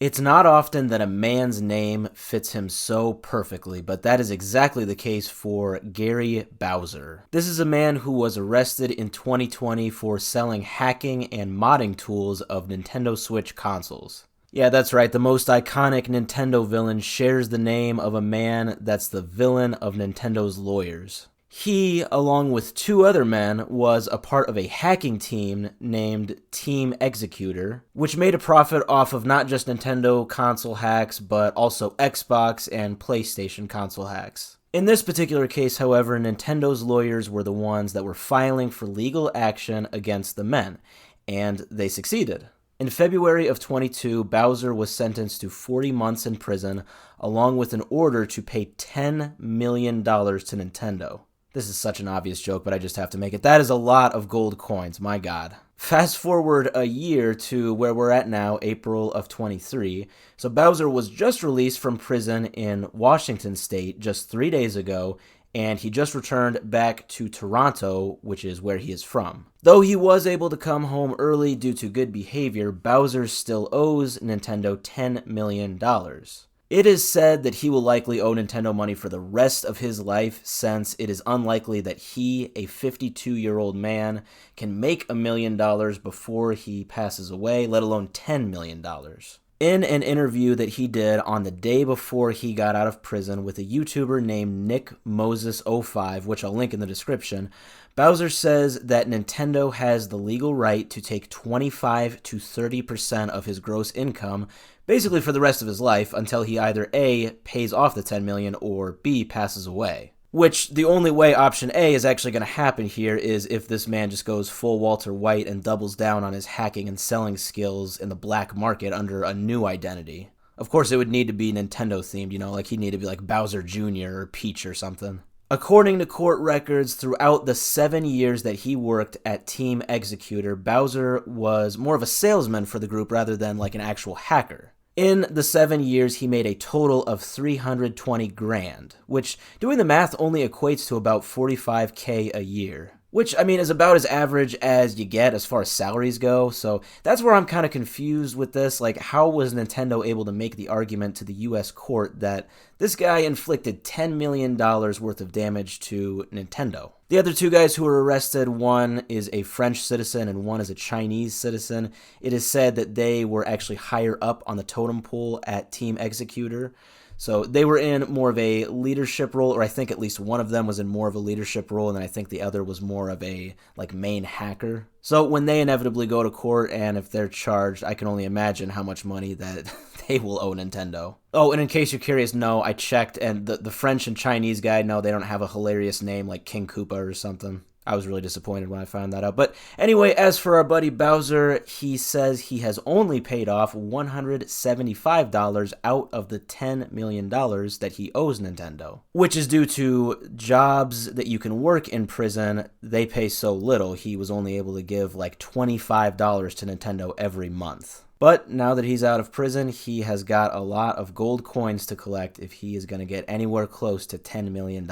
It's not often that a man's name fits him so perfectly, but that is exactly the case for Gary Bowser. This is a man who was arrested in 2020 for selling hacking and modding tools of Nintendo Switch consoles. Yeah, that's right, the most iconic Nintendo villain shares the name of a man that's the villain of Nintendo's lawyers. He, along with two other men, was a part of a hacking team named Team Executor, which made a profit off of not just Nintendo console hacks, but also Xbox and PlayStation console hacks. In this particular case, however, Nintendo's lawyers were the ones that were filing for legal action against the men, and they succeeded. In February of 22, Bowser was sentenced to 40 months in prison, along with an order to pay $10 million to Nintendo. This is such an obvious joke, but I just have to make it. That is a lot of gold coins, my god. Fast forward a year to where we're at now, April of 23. So Bowser was just released from prison in Washington State just 3 days ago, and he just returned back to Toronto, which is where he is from. Though he was able to come home early due to good behavior, Bowser still owes Nintendo $10 million. It is said that he will likely owe Nintendo money for the rest of his life, since it is unlikely that he, a 52-year-old man, can make $1 million before he passes away, let alone $10 million. In an interview that he did on the day before he got out of prison with a YouTuber named Nick Moses05, which I'll link in the description, Bowser says that Nintendo has the legal right to take 25 to 30% of his gross income, basically for the rest of his life, until he either A, pays off the $10 million, or B, passes away. Which, the only way option A is actually going to happen here is if this man just goes full Walter White and doubles down on his hacking and selling skills in the black market under a new identity. Of course, it would need to be Nintendo themed, like he'd need to be like Bowser Jr. or Peach or something. According to court records, throughout the 7 years that he worked at Team Executor, Bowser was more of a salesman for the group rather than like an actual hacker. In the 7 years, he made a total of $320,000, which, doing the math, only equates to about $45K a year. Which, is about as average as you get as far as salaries go, so that's where I'm kind of confused with this. Like, how was Nintendo able to make the argument to the US court that this guy inflicted $10 million worth of damage to Nintendo? The other two guys who were arrested, one is a French citizen and one is a Chinese citizen. It is said that they were actually higher up on the totem pole at Team Executor. So they were in more of a leadership role, or I think at least one of them was in more of a leadership role, and then I think the other was more of a main hacker. So when they inevitably go to court, and if they're charged, I can only imagine how much money that they will owe Nintendo. Oh, and in case you're curious, no, I checked, and the French and Chinese guy, no, they don't have a hilarious name like King Koopa or something. I was really disappointed when I found that out. But anyway, as for our buddy Bowser, he says he has only paid off $175 out of the $10 million that he owes Nintendo, which is due to jobs that you can work in prison. They pay so little, he was only able to give like $25 to Nintendo every month. But now that he's out of prison, he has got a lot of gold coins to collect if he is going to get anywhere close to $10 million.